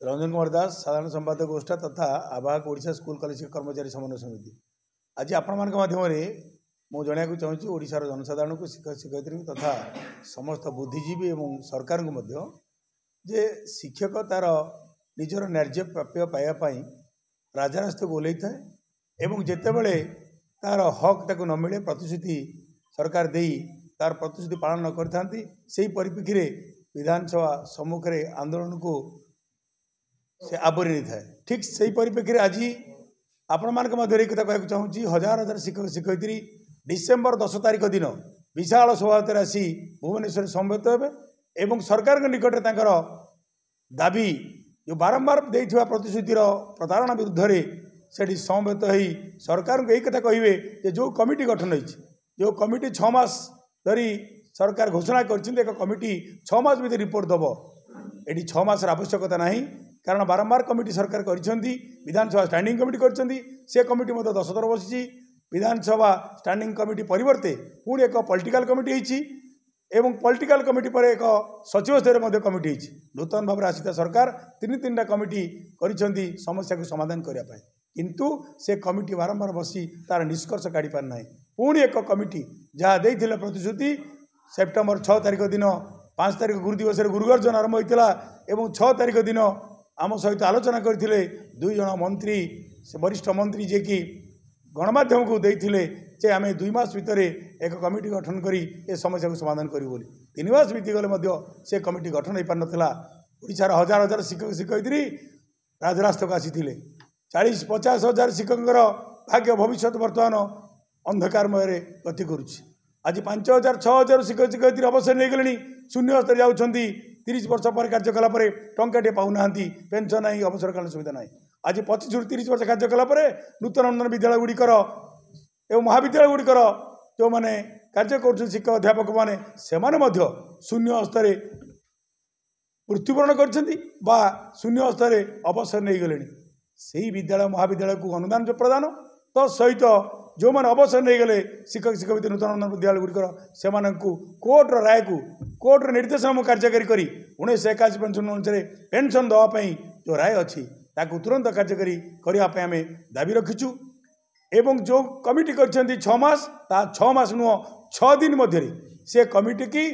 रंजन कुमार दास साधारण संपादक गोष्ठा तथा आवाहक ओडिशा स्कूल कॉलेज कर्मचारी समन्वय समिति। आज आपण माध्यम मुझे जनवाक चाहूँगी ओडिशार जनसाधारण को शिक्षक शिक्षयित्री तथा समस्त बुद्धिजीवी और सरकार को जे शिक्षक तार निजर न्याय्य प्राप्य पाइबापी राजरास्ता को ओल्लै थाए और जितेबले तार हक ताक न मिले प्रतिश्रुति सरकार दे तार प्रतिश्रुति पालन न कर परिप्रेक्षी में विधानसभा सम्मुख में आंदोलन को से आवरी नहीं थाए। ठीक से परिप्रेक्षी में आज आपण मानक कह चाहूँगी हजार हजार शिक्षक शिक्षयित्री डिसेम्बर 10 तारिख दिन विशाल शोभायात्रा आसी भुवनेश्वर समवेत हे सरकार निकट में दाबी जो बारंबार देथिबा प्रतिश्रुतिर प्रतारणा विरुद्ध में से समवेत हो सरकार को यही कथा कहे जो कमिटी गठन होती जो कमिटी 6 मास धरी सरकार घोषणा कर कमिटी 6 मास भीतर रिपोर्ट दब ये 6 मास आवश्यकता नहीं कारण बारंबार कमिटी सरकार करिसेंती विधानसभा स्टैंडिंग कमिटी करिसेंती से कमिटी मत 10 थर बसी विधानसभा स्टैंडिंग कमिटी परिवर्ते पुणी एक पॉलिटिकल कमिटी होती एवं पॉलिटिकल कमिटी पर एक सचिव स्तर में कमिटी होती नूतन भाव आसिता सरकार तीन कमिटी करिसेंती समस्या को समाधान करने किंतु से कमिटी बारंबार बसी तार निष्कर्ष काढ़ी पार ना पुणी एक कमिटी जहाँ देते प्रतिश्रुति सेप्टेम्बर 6 तारिख दिन 5 तारिख गुरु दिवस गुरुगर्जन आरंभ होता और 6 तारिख दिन आम सहित आलोचना करते 2 जन मंत्री से वरिष्ठ मंत्री जे कि गणमाध्यम को देते आम 2 मास भितर एक कमिटी गठन करी ए समस्या को समाधान करूँ 3 मास बीतीगले से कमिटी गठन हो पार नाला ओडिशार हजार हजार शिक्षक शिक्षयित्री राजरास्ता को आसी 40-50 हजार शिक्षकर भाग्य भविष्य बर्तमान अंधकारमय गति करुच्ची आज 5,000-6,000 शिक्षक शिक्षयित्री अवसर नहीं गले शून्य स्तर जाऊँगी 30 वर्ष पर कार्यकला टंकाटे पाऊना पेंशन ना अवसरकालीन सुविधा ना आज 25-30 वर्ष कार्यकला नूतन नूतन विद्यालय गुड़िकर एवं महाविद्यालय गुड़िकर जो मैंने कार्य कर शिक्षक अध्यापक मैंने शून्य स्तर मृत्युवरण कर शून्य स्तर अवसर नहीं गले से विद्यालय महाविद्यालय को अनुदान प्रदान तो सहित जो मैंने अवसर नहीं गले शिक्षक शिक्षक नूतन नूतन विद्यालय गुड़िकर से कोर्टर राय को कोर्टर निर्देशन कार्यकारी करी 1981 पेंशन अनुसार पेंशन दवाई जो राय अच्छी ताकू तुरंत कार्यकारी करने आम दाबी रखीचु एवं जो कमिटी कर 6 मास 6 मास नुह 6 दिन मध्य से कमिटी की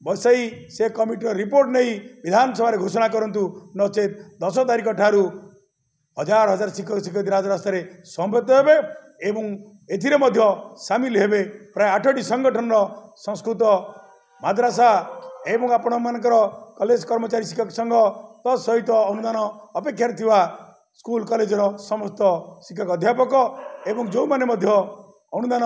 बसई से कमिटी रिपोर्ट नहीं विधानसभा घोषणा करूँ नचेत 10 तारिख ठारू हजार हजार शिक्षक शिक्षयित्री राजरास्ता समवेत हे एवं एथिरे मध्य सामिल हेबे प्राय 8टी संगठन संस्कृत माद्रासा एवं आपण मानकर कॉलेज कर्मचारी शिक्षक संघ तो सहित अनुदान अपेक्षार थिबा स्कूल कॉलेजर समस्त शिक्षक अध्यापक एवं जो माने मध्य अनुदान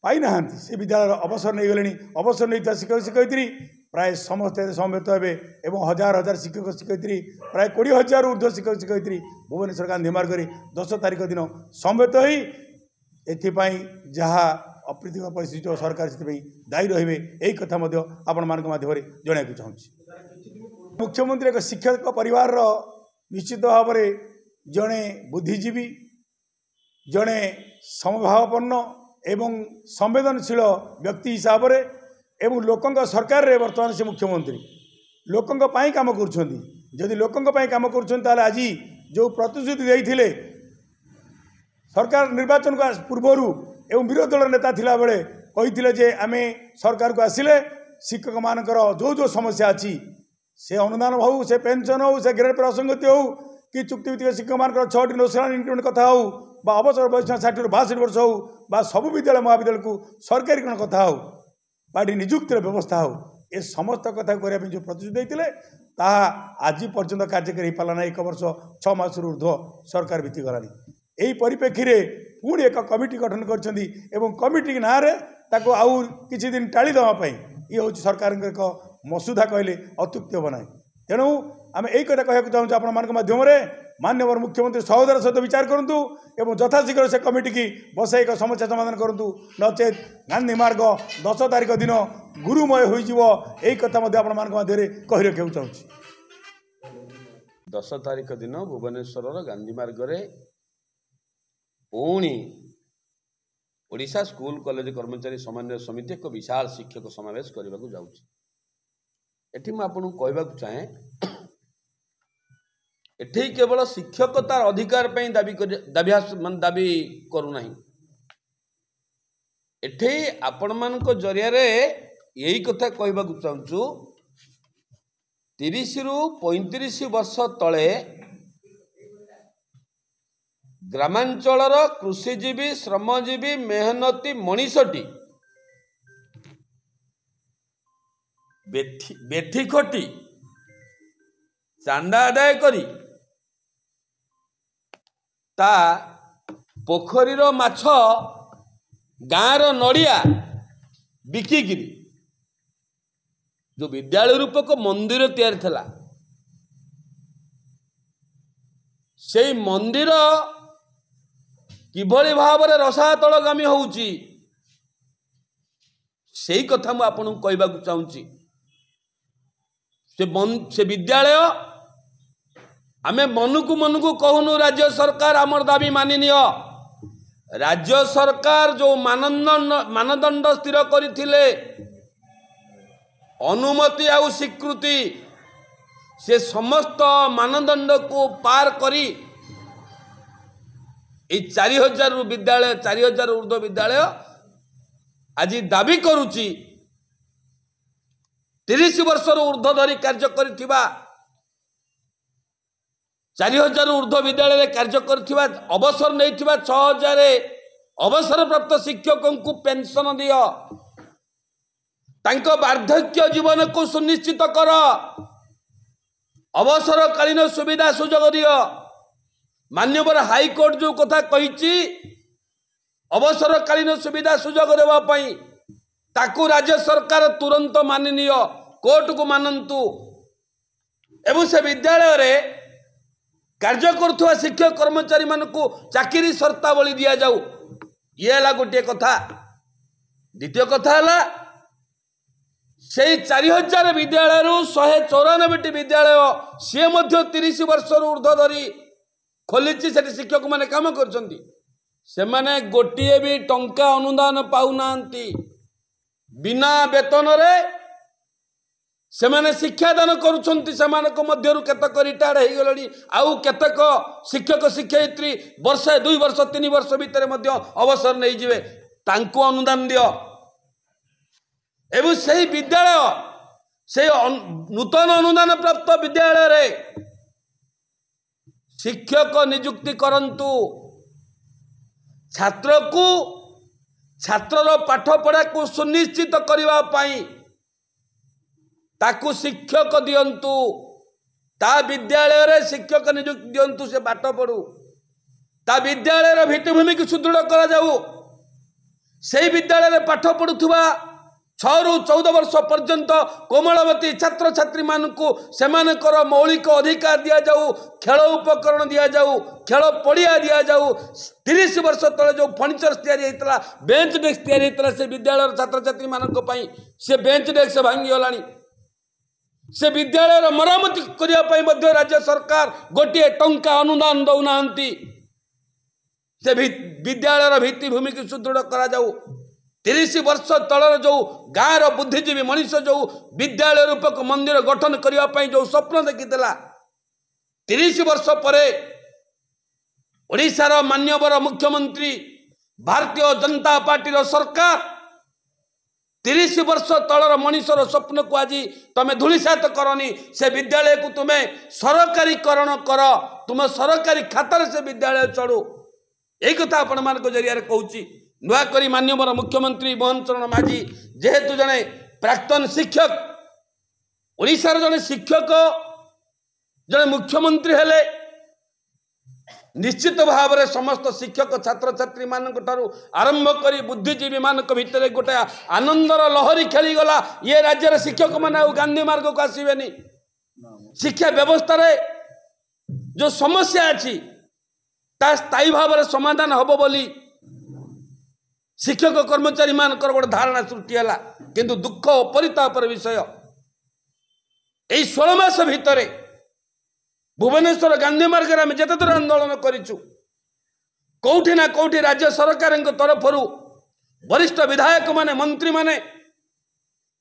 पाई नाहांती से विद्यालय अवसर नहीं गले अवसर नहीं शिक्षक शिक्षयित्री प्राय समस्त समवेत हे एवं हजार हजार शिक्षक शिक्षयित्री प्राय 20,000 ऊर्ध्व शिक्षक शिक्षयित्री भुवनेश्वर गांधी मार्ग 10 तारिख दिन समवेत हो एथिपाई जहाँ अप्रीतिकर परिस्थिति सरकार से दायी रे यही कथा आपण माध्यम जनवाक चाहूँगी। मुख्यमंत्री एक शिक्षक परिवार निश्चित भाव में जड़े बुद्धिजीवी जड़े समभावपन्न एवं संवेदनशील व्यक्ति हिसाब से एवं लोकों सरकार रे वर्तमान से मुख्यमंत्री लोकों काम करुँच लोकों काम करुँच आज जो प्रतिश्रुति देते सरकार निर्वाचन को पूर्वर एवं विरोधी दल नेता थिला बेले कही जे आम सरकार को आसिले शिक्षक मानकर जो जो समस्या अच्छी से अनुदान हो से पेंशन हो से ग्रेड पर असंगति हो कि चुक्तिभित्तिक शिक्षक मान 6टी नेशनल इंक्रीमेंट कथा हो अवसर बयस 60-62 वर्ष हो सबु विद्यालय महाविद्यालय को सरकारीकरण कथा हो बाटी निजुक्तिर व्यवस्था हो ए समस्त कथा करने जो प्रतिश्रुति देते आज पर्यंत कार्यकारी हो पारा ना 1 वर्ष 6 मास ऊर्ध्व सरकार बीतीगलानी यही परिप्रेक्षी में पुणी एक कमिटी गठन कर कमिटी ना आउ किसी दिन टाड़ी देवाई ये हूँ सरकार एक मसुदा कहले अत्युक्ति हम ना तेणु आम यही कथा कहना चाहूँ आपण माध्यम माननीय मुख्यमंत्री सहोदर सहित विचार करूँ एवं यथाशीघ्र से कमिटी की बसाई एक समस्या समाधान करूँ नचेत गांधी मार्ग 10 तारिख दिन गुरुमय हो कथा मध्य कही रखा चाहूँ। 10 तारिख दिन भुवनेश्वर गांधी मार्ग पुणी ओडिशा स्कूल कॉलेज कर्मचारी समन्वय समिति एक विशाल शिक्षक समावेश करने को जाऊँगी। एटी मुझे कहवाक चाहे एठी केवल शिक्षक तार अधिकार पे दाबी करूना एठी आपण मान जरिया यही कथा कहवाक चाहूँ 30 रु 35 वर्ष तले ग्रामांचलर कृषिजीवी श्रमजीवी मेहनती मनीषटी बेठी खटी चांदा आदाय करी ता पोखरीर माछ गाँर नड़िया बिकिकी जो विद्यालय रूपक मंदिर तैयारी थला से मंदिर किभली भाव में रसातलगामी होउची से कथा मु आपन कहबाक चाहूँगी से विद्यालय आमे मनकु मनकु कहूनु राज्य सरकार आमर दाबी मानि नियो राज्य सरकार जो मानदंड स्थिर करथिले अनुमति आउ स्वीकृति से समस्त मानदंड को पार करी 4000 विद्यालय 4000 ऊर्ध्व विद्यालय आज दाबी करुची 30 वर्ष ऊर्ध्व धरी कार्य करिथिबा 4000 ऊर्ध्व विद्यालय कार्य करिथिबा अवसर नैथिबा 6000 अवसर प्राप्त शिक्षकों को पेंशन दियो तांको वार्धक्य जीवन को सुनिश्चित कर अवसरकालीन सुविधा सुजोग दियो मान्यवर हाईकोर्ट जो कथा कही अवसरकालीन सुविधा सुजोग देवा पई ताकू राज्य सरकार तुरंत मानि नियो कोर्ट को मानंतु एवं से विद्यालय रे कार्य करुवा शिक्षक कर्मचारी मानकु चाकरी शर्तावली दिया जाऊ ये है गोटे कथा द्वितीय कथा है से 4000 विद्यालय 194 विद्यालय सी 30 वर्ष ऊर्ध्व धरी खोली से शिक्षक मैंने काम कर गोटे भी टंका अनुदान पाऊना बिना वेतन रे से माने शिक्षादान करुँच केतक रिटायर्ड हो गले आउ केतक शिक्षक शिक्षयित्री वर्ष 2 वर्ष 3 वर्ष भितर अवसर नहीं जिवे तांको अनुदान दियो एवं से विद्यालय से नूतन अनुदान प्राप्त विद्यालय रे शिक्षक नियुक्ति करंतु छात्र को छात्रर पाठ पढ़ा को सुनिश्चित करने पाई ताकू शिक्षक दियंतु ता विद्यालय रे शिक्षक नियुक्ति दियंतु से पाठ पढ़ू ता विद्यालय रे भित्तिभूमि की सुदृढ़ करा जाऊ से विद्यालय रे पाठ पढ़ुथुवा 6 रु 14 वर्ष पर्यंत कोमलवती छात्र छात्री मानकु सेमानकर मौलिक अधिकार दिया जाऊ खेल उपकरण दिया जाऊ खेल पड़िया दिया जाऊ 30 वर्ष तले जो फर्निचर तैयारी होता बेंच डेस्क तैयारी होता से विद्यालय छात्र छात्री मानक पई से बेंच डेस्क भांगी गलानी से विद्यालय मरामती करने राज्य सरकार गोटे टंका अनुदान दौना से विद्यालय भित्तिभूमि की सुदृढ़ करा जाऊ 30 वर्ष तलर जो गाँव बुद्धिजीवी मनीष जो विद्यालय रूपक मंदिर गठन करने जो स्वप्न देखी 30 वर्ष पर ओडिशार मान्यवर मुख्यमंत्री भारतीय जनता पार्टी सरकार 30 वर्ष तलर मनीषर स्वप्न को आज तुम्हें धूलिसात करनी से विद्यालय को तुम्हें सरकारीकरण कर तुम सरकारी खातार से विद्यालय चढ़ू यही कथा आपण मान जरिया कहूँ नुआकरी मान्यवर मुख्यमंत्री मोहन चरण माझी जेहेतु जड़े प्राक्तन शिक्षक ओडिशार जड़े शिक्षक जड़े मुख्यमंत्री हेले निश्चित भाव में समस्त शिक्षक छात्र छात्री मानक ठारू आरंभ कर बुद्धिजीवी मानक भितर गोटे आनंदर लहरी खेलीगला ये राज्य शिक्षक मैंने गांधी मार्ग को आसबेनी शिक्षा व्यवस्था रे जो समस्या अच्छी ता स्थायी भाव में समाधान हम बोली शिक्षक कर्मचारी मानकर गोटे धारणा सृष्टि है किंतु दुख और परितापर विषय यही 16 मास भितर भुवनेश्वर गांधी मार्ग में जिते थर आंदोलन करूँ कौटी ना कौटी राज्य सरकार तरफ वरिष्ठ विधायक माने मंत्री माने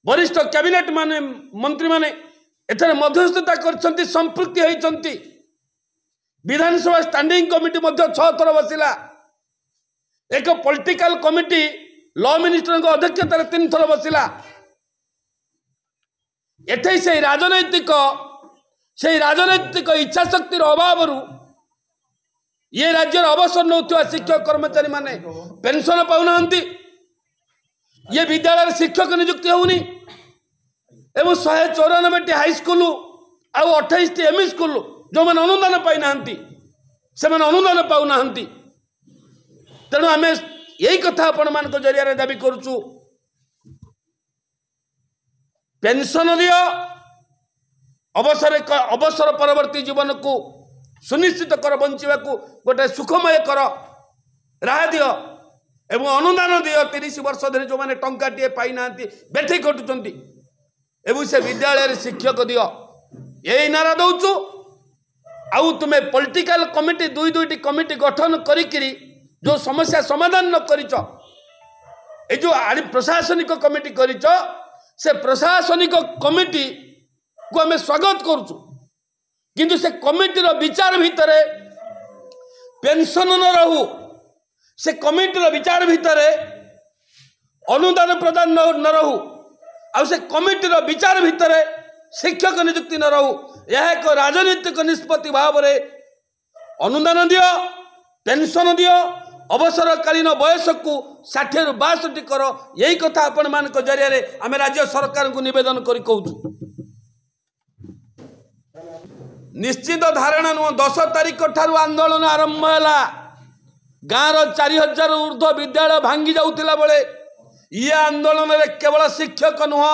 वरिष्ठ कैबिनेट माने मंत्री माने एथरे मध्यस्थता करछंती संपृक्ति होइछंती विधानसभा स्टैंडिंग कमिटी 6 थर बसिला एक पॉलिटिकल कमिटी लॉ मिनिस्टर अध्यक्षतार 3 थर बसिला एठे से राजनैतिक इच्छा शक्तिर अभाव ये राज्य अवसर नौथुवा शिक्षक कर्मचारी माने पेंशन पाउना ये विद्यालय शिक्षक नियुक्ति होनी एवं 194 हाईस्कल आउ 28 एमई स्कूल जो मैंने अनुदान पाई ना से अनुदान पाऊना तेणु आम यही कथा आपण मान जरिया दाबी करुचु पेंशन दियो अवसर परवर्ती जीवन को सुनिश्चित कर बंचा गोटे सुखमय कर राह दियो एवं अनुदान दियो 30 वर्ष धरी जो मैंने टंकाटे पाई ना बेठी कटुंट एवं से विद्यालय शिक्षक दियो यही नारा दौचु आउ तुम्हें पॉलिटिकल कमिटी दुईटी कमिटी गठन करी जो समस्या समाधान न करिच ए जो प्रशासनिक कमिटी करिच से प्रशासनिक कमिटी को आम स्वागत करुचु किंतु से कमिटीर विचार भितर पेंशन न रहू से कमिटीर विचार भितर अनुदान प्रदान न रहू आ से कमिटीर विचार भितर शिक्षक नियुक्ति न रहू यह एक राजनीतिक निष्पत्ति भाव में अनुदान दियो पेंशन दियो अवसरकालीन वयस को 60 रु 62 कर यही कथा आपण मान जरिया आम राज्य सरकार को निवेदन कर कहूँ निश्चित धारणा नुह 10 तारिख ठारू आंदोलन आरंभ है गाँव 4000 ऊर्ध्व विद्यालय भांगी जाऊला बेले ये आंदोलन में केवल शिक्षक नुह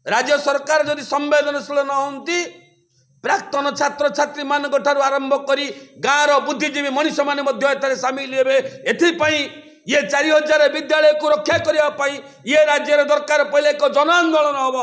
राज्य सरकार जदि संवेदनशील न होती प्राक्तन छात्र छात्री मान आरंभ कर गाँव बुद्धिजीवी मनीष मैंने सामिल हे एथपाई ये 4000 विद्यालय को रक्षा करने ये राज्य दरकार पहले एक जन आंदोलन हम